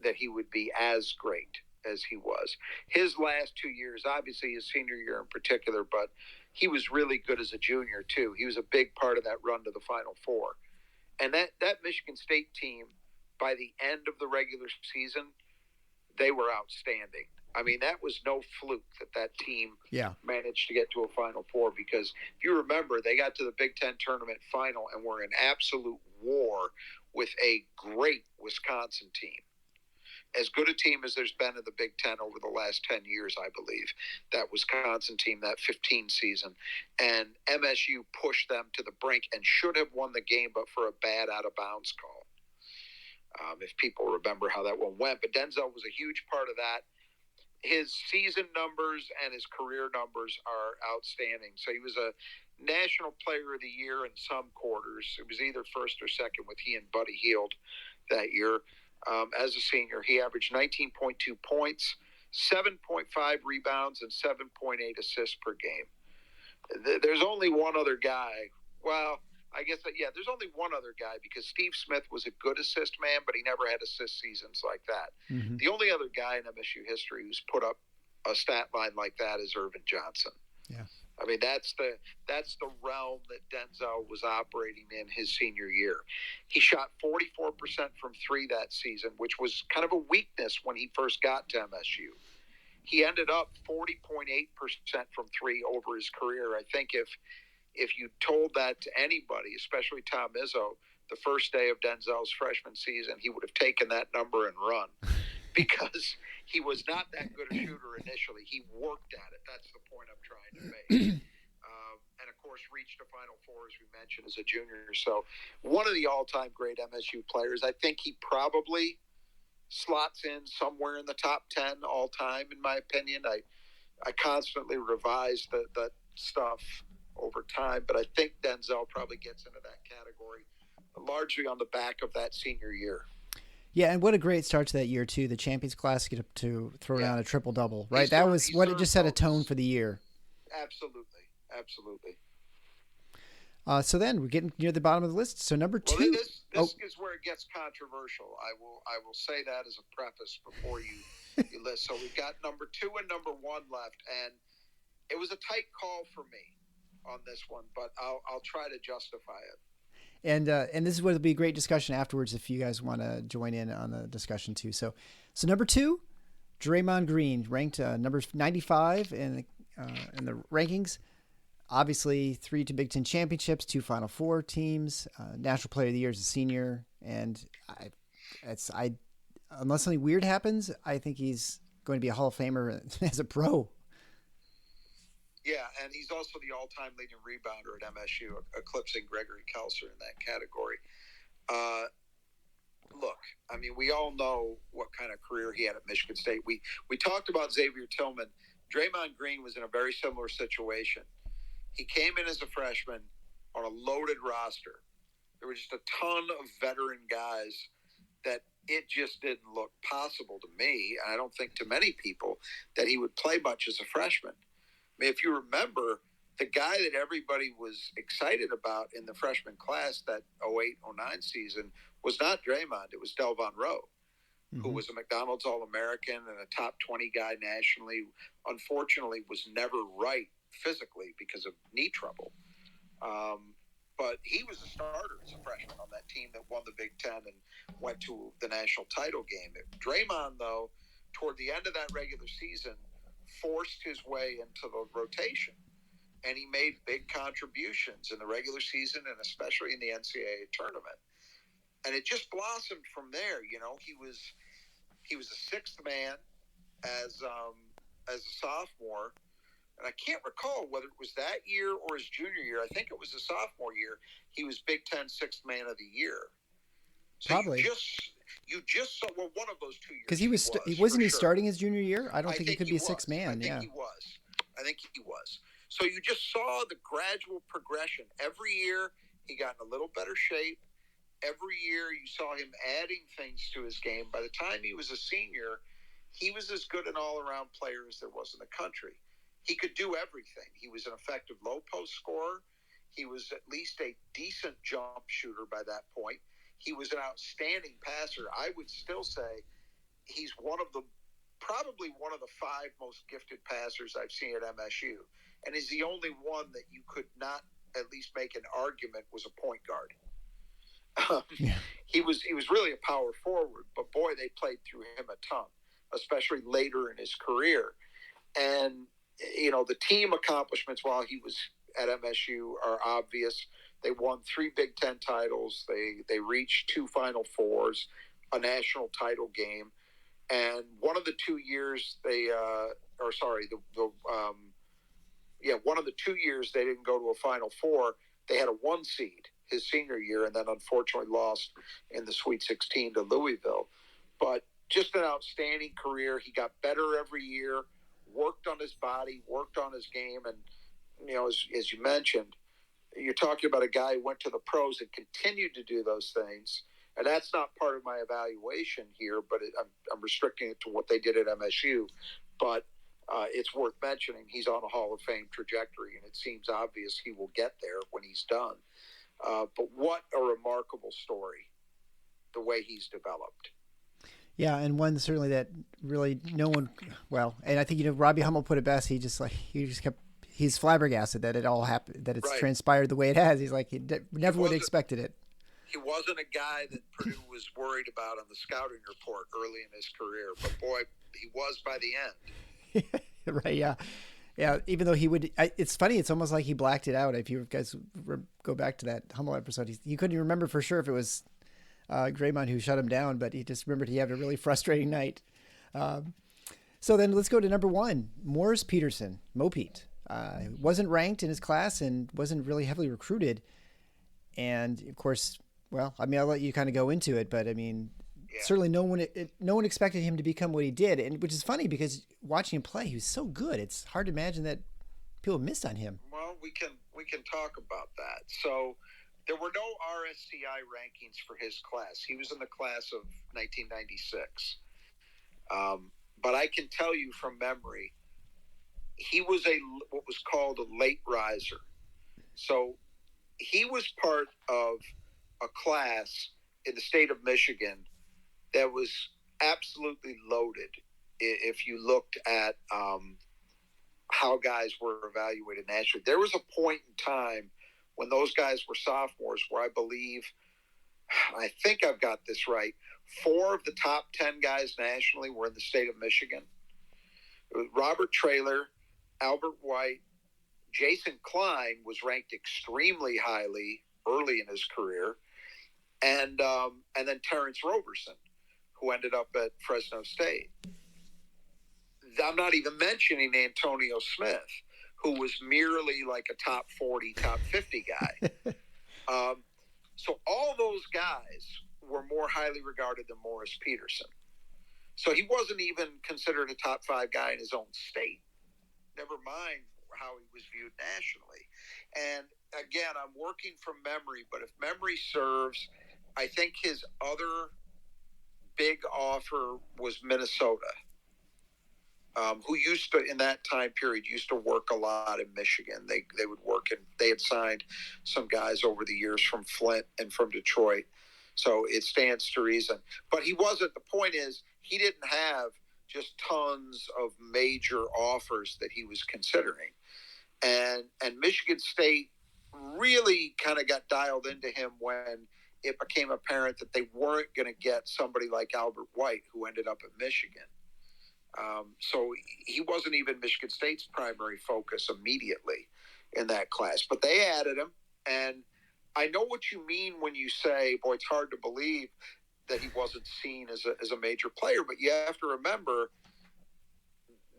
that he would be as great as he was. His last 2 years, obviously his senior year in particular, but he was really good as a junior too. He was a big part of that run to the Final Four. And that Michigan State team, by the end of the regular season, they were outstanding. I mean, that was no fluke that team managed to get to a Final Four, because if you remember, they got to the Big Ten tournament final and were in absolute war with a great Wisconsin team. as good a team as there's been in the Big Ten over the last 10 years, I believe. That Wisconsin team, that 15 season. And MSU pushed them to the brink and should have won the game, but for a bad out-of-bounds call. If people remember how that one went. But Denzel was a huge part of that. His season numbers and his career numbers are outstanding. So he was a National Player of the Year in some quarters. It was either first or second with he and Buddy Hield that year. As a senior, he averaged 19.2 points, 7.5 rebounds, and 7.8 assists per game. There's only one other guy. Well, I guess there's only one other guy because Steve Smith was a good assist man, but he never had assist seasons like that. Mm-hmm. The only other guy in MSU history who's put up a stat line like that is Irvin Johnson. Yeah. I mean, that's the realm that Denzel was operating in his senior year. He shot 44% from three that season, which was kind of a weakness when he first got to MSU. He ended up 40.8% from three over his career. I think if you told that to anybody, especially Tom Izzo, the first day of Denzel's freshman season, he would have taken that number and run because he was not that good a shooter initially. He worked at it. That's the point I'm trying to make. And, of course, reached a Final Four, as we mentioned, as a junior. So one of the all-time great MSU players. I think he probably slots in somewhere in the top 10 all-time, in my opinion. I constantly revise the stuff over time, but I think Denzel probably gets into that category largely on the back of that senior year. Yeah, and what a great start to that year too. The Champions Class get up to throw down a triple double, right? That was what it just set a tone for the year. Absolutely. So then we're getting near the bottom of the list. So number two. Well, this is where it gets controversial. I will say that as a preface before you list. So we've got number 2 and number 1 left, and it was a tight call for me on this one, but I'll try to justify it. And this is what will be a great discussion afterwards if you guys want to join in on the discussion too. So number 2, Draymond Green, ranked number 95 in the rankings. Obviously, 3 Big Ten championships, 2 Final Four teams, National Player of the Year as a senior, and unless something weird happens, I think he's going to be a Hall of Famer as a pro. Yeah, and he's also the all-time leading rebounder at MSU, eclipsing Gregory Kelser in that category. Look, I mean, we all know what kind of career he had at Michigan State. We talked about Xavier Tillman. Draymond Green was in a very similar situation. He came in as a freshman on a loaded roster. There were just a ton of veteran guys that it just didn't look possible to me, and I don't think to many people, that he would play much as a freshman. I mean, if you remember, the guy that everybody was excited about in the freshman class that 08-09 season was not Draymond. It was Delvon Rowe, who was a McDonald's All-American and a top 20 guy nationally. Unfortunately, was never right physically because of knee trouble. But he was a starter as a freshman on that team that won the Big Ten and went to the national title game. Draymond, though, toward the end of that regular season, forced his way into the rotation, and he made big contributions in the regular season and especially in the NCAA tournament. And it just blossomed from there. You know, he was a sixth man as a sophomore. And I can't recall whether it was that year or his junior year. I think it was his sophomore year. He was Big Ten Sixth Man of the Year. So probably. You just saw one of those 2 years. Because he wasn't starting his junior year. I don't think he could be a sixth man. I think he was. So you just saw the gradual progression. Every year he got in a little better shape. Every year you saw him adding things to his game. By the time he was a senior, he was as good an all-around player as there was in the country. He could do everything. He was an effective low-post scorer. He was at least a decent jump shooter by that point. He was an outstanding passer. I would still say he's probably one of the 5 most gifted passers I've seen at MSU. And he's the only one that you could not at least make an argument was a point guard. He was really a power forward, but boy, they played through him a ton, especially later in his career. And you know, the team accomplishments while he was at MSU are obvious. They won 3 Big Ten titles. They reached 2 Final Fours, a national title game. And one of the 2 years one of the 2 years they didn't go to a Final Four. They had a 1 seed his senior year, and then unfortunately lost in the Sweet 16 to Louisville. But just an outstanding career. He got better every year, worked on his body, worked on his game, and as you mentioned, you're talking about a guy who went to the pros and continued to do those things. And that's not part of my evaluation here, but I'm restricting it to what they did at MSU. But it's worth mentioning he's on a Hall of Fame trajectory, and it seems obvious he will get there when he's done. But what a remarkable story, the way he's developed. Yeah, and one certainly that really no one. Well, and I think Robbie Hummel put it best. He's flabbergasted that it all happened, that it's Right. transpired the way it has. He's like he never would have expected it. He wasn't a guy that Purdue was worried about on the scouting report early in his career, but boy, he was by the end. Right? Yeah, yeah. Even though he would, it's funny. It's almost like he blacked it out. If you guys go back to that Hummel episode, he couldn't even remember for sure if it was Draymond who shut him down, but he just remembered he had a really frustrating night. So then let's go to number 1, Morris Peterson, Mo Pete. Wasn't ranked in his class and wasn't really heavily recruited. And of course, well, I mean, I'll let you kind of go into it, but I mean, certainly no one expected him to become what he did, and which is funny because watching him play, he was so good. It's hard to imagine that people missed on him. Well, we can talk about that. So there were no RSCI rankings for his class. He was in the class of 1996. But I can tell you from memory, he was what was called a late riser. So he was part of a class in the state of Michigan that was absolutely loaded. If you looked at how guys were evaluated nationally, there was a point in time when those guys were sophomores where I think I've got this right, 4 of the top 10 guys nationally were in the state of Michigan. It was Robert Traylor, Albert White, Jason Klein was ranked extremely highly early in his career, and then Terrence Roberson, who ended up at Fresno State. I'm not even mentioning Antonio Smith, who was merely like a top 40, top 50 guy. So all those guys were more highly regarded than Morris Peterson. So he wasn't even considered a top 5 guy in his own state. Never mind how he was viewed nationally. And again, I'm working from memory, but if memory serves, I think his other big offer was Minnesota, who used to, in that time period, used to work a lot in Michigan. They would work, and they had signed some guys over the years from Flint and from Detroit. So it stands to reason. But he wasn't, the point is, he didn't have just tons of major offers that he was considering. And Michigan State really kind of got dialed into him when it became apparent that they weren't going to get somebody like Albert White, who ended up at Michigan. So he wasn't even Michigan State's primary focus immediately in that class. But they added him, and I know what you mean when you say, boy, it's hard to believe that he wasn't seen as a major player. But you have to remember,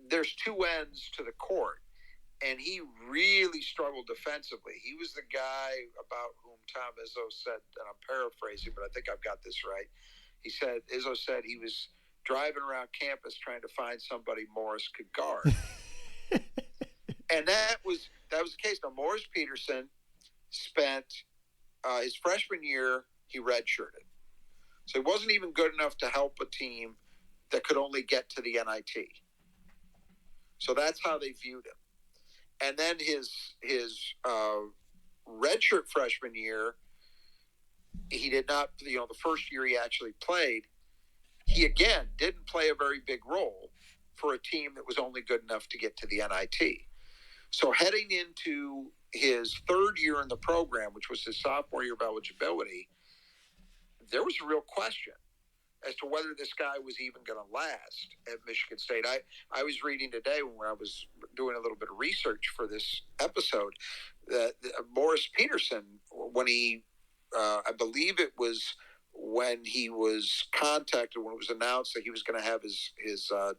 there's 2 ends to the court. And he really struggled defensively. He was the guy about whom Tom Izzo said, and I'm paraphrasing, but I think I've got this right. Izzo said he was driving around campus trying to find somebody Morris could guard. And that was the case. Now, Morris Peterson spent his freshman year, he redshirted. So he wasn't even good enough to help a team that could only get to the NIT. So that's how they viewed him. And then his redshirt freshman year, he did not, the first year he actually played, he again didn't play a very big role for a team that was only good enough to get to the NIT. So heading into his 3rd year in the program, which was his sophomore year of eligibility, there was a real question as to whether this guy was even going to last at Michigan State. I was reading today when I was doing a little bit of research for this episode that Morris Peterson, when he, I believe it was when he was contacted, when it was announced that he was going to have his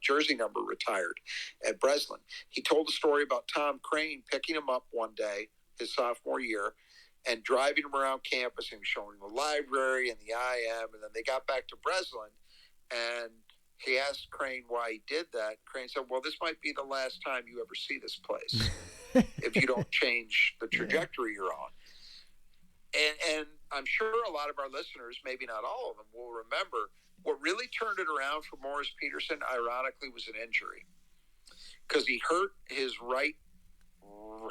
jersey number retired at Breslin. He told a story about Tom Crane picking him up one day, his sophomore year, and driving him around campus and showing him the library and the IM. And then they got back to Breslin, and he asked Crane why he did that. Crane said, well, this might be the last time you ever see this place if you don't change the trajectory you're on. And I'm sure a lot of our listeners, maybe not all of them, will remember what really turned it around for Morris Peterson, ironically, was an injury. Because he hurt his right,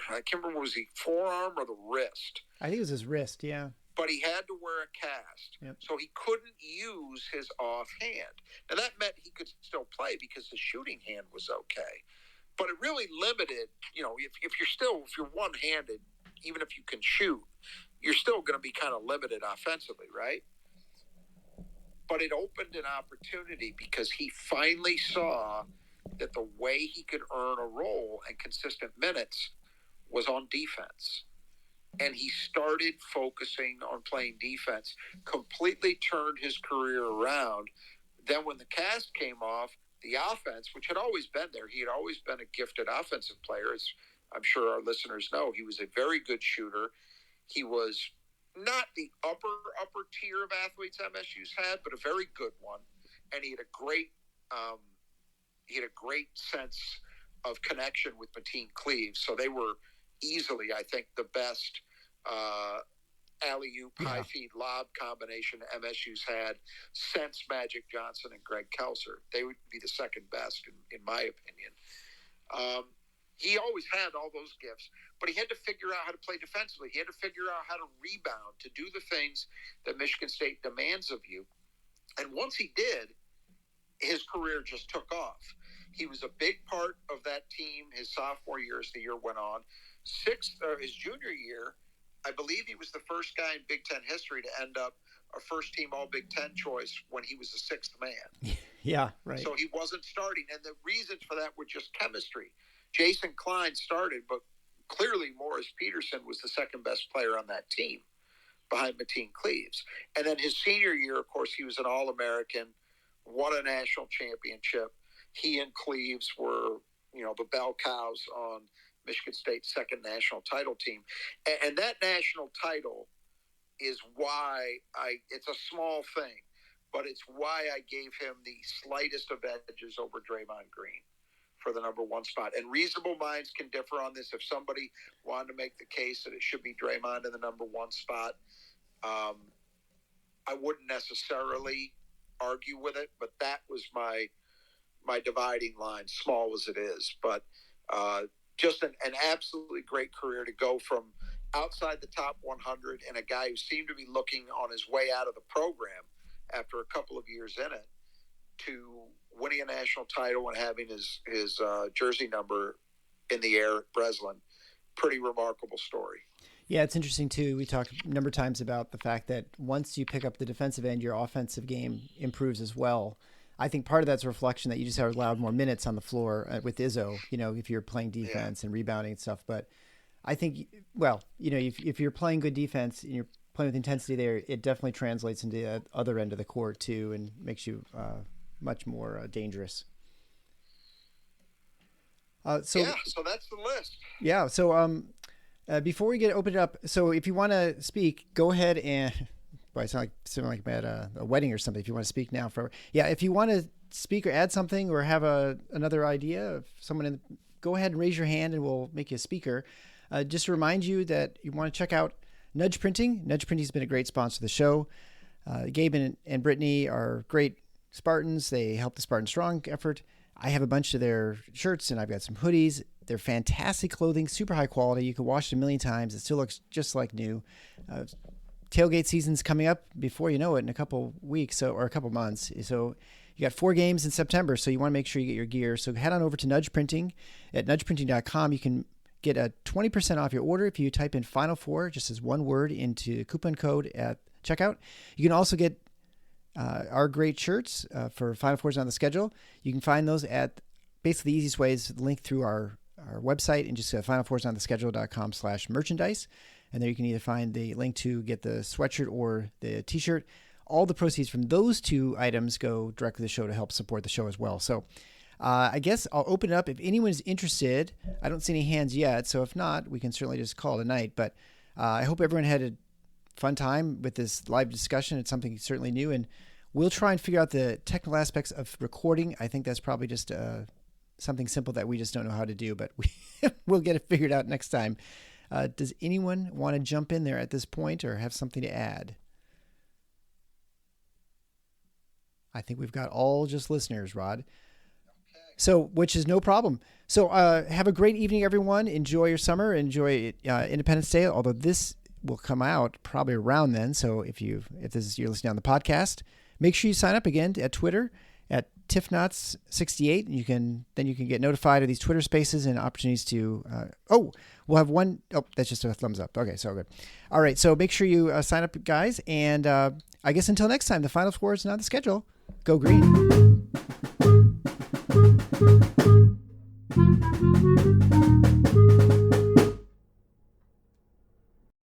I can't remember, was he forearm or the wrist? I think it was his wrist, yeah. But he had to wear a cast. Yep. So he couldn't use his offhand. Now that meant he could still play because his shooting hand was okay. But it really limited, if you're one-handed, even if you can shoot, you're still going to be kind of limited offensively, right? But it opened an opportunity because he finally saw that the way he could earn a role and consistent minutes was on defense. And he started focusing on playing defense, completely turned his career around. Then when the cast came off, the offense, which had always been there, he had always been a gifted offensive player. As I'm sure our listeners know, he was a very good shooter. He was not the upper tier of athletes MSU's had, but a very good one. And he had a great sense of connection with Mateen Cleaves. So they were easily, I think, the best alley-oop, high-feed lob combination MSU's had since Magic Johnson and Greg Kelser. They would be the second best, in my opinion. He always had all those gifts, but he had to figure out how to play defensively. He had to figure out how to rebound, to do the things that Michigan State demands of you. And once he did, his career just took off. He was a big part of that team his sophomore year as the year went on. His junior year, I believe he was the first guy in Big Ten history to end up a first-team All-Big Ten choice when he was the sixth man. Yeah, right. So he wasn't starting, and the reasons for that were just chemistry. Jason Klein started, but clearly Morris Peterson was the second best player on that team behind Mateen Cleaves. And then his senior year, of course, he was an All-American, won a national championship. He and Cleaves were, the bell cows on Michigan State's second national title team. And that national title is why it's a small thing, but it's why I gave him the slightest of edges over Draymond Green for the number one spot. And reasonable minds can differ on this. If somebody wanted to make the case that it should be Draymond in the number one spot, I wouldn't necessarily argue with it, but that was my dividing line, small as it is. But just an absolutely great career to go from outside the top 100 and a guy who seemed to be looking on his way out of the program after a couple of years in it, to winning a national title and having his jersey number in the air at Breslin. Pretty remarkable story. Yeah, it's interesting too. We talked a number of times about the fact that once you pick up the defensive end, your offensive game improves as well. I think part of that's a reflection that you just have allowed more minutes on the floor with Izzo, if you're playing defense and rebounding and stuff. But I think, if you're playing good defense and you're playing with intensity there, it definitely translates into the other end of the court too and makes you much more dangerous. So that's the list. Yeah. So before we open it up, so if you want to speak, go ahead and. Boy, I sound like I'm at a wedding or something. If you want to speak now, if you want to speak or add something or have another idea of someone, go ahead and raise your hand and we'll make you a speaker. Just to remind you that you want to check out Nudge Printing. Nudge Printing has been a great sponsor of the show. Gabe and Brittany are great Spartans. They help the Spartan Strong effort. I have a bunch of their shirts and I've got some hoodies. They're fantastic clothing, super high quality. You can wash it a million times. It still looks just like new. Tailgate season's coming up before you know it in a couple weeks or a couple months. So you got 4 games in September, so you want to make sure you get your gear. So head on over to Nudge Printing at nudgeprinting.com. You can get a 20% off your order if you type in Final Four, just as one word, into coupon code at checkout. You can also get our great shirts for Final Fours on the schedule. You can find those at basically the easiest way is link through our website and just finalfoursontheschedule.com/merchandise. And there you can either find the link to get the sweatshirt or the t-shirt. all the proceeds from those 2 items go directly to the show to help support the show as well. So I guess I'll open it up. If anyone's interested, I don't see any hands yet. So if not, we can certainly just call it a night. But I hope everyone had a fun time with this live discussion. It's something certainly new. And we'll try and figure out the technical aspects of recording. I think that's probably just something simple that we just don't know how to do. But we'll get it figured out next time. Does anyone want to jump in there at this point or have something to add? I think we've got all just listeners, Rod. So, which is no problem. So, have a great evening, everyone. Enjoy your summer. Enjoy Independence Day. Although this will come out probably around then. So, if you're listening on the podcast, make sure you sign up again at Twitter at TiffKnots68. Then you can get notified of these Twitter Spaces and opportunities to. We'll have one. Oh, that's just a thumbs up. Okay, so good. All right, so make sure you sign up, guys. And I guess until next time, the Final Four is not the schedule. Go green. Thank you.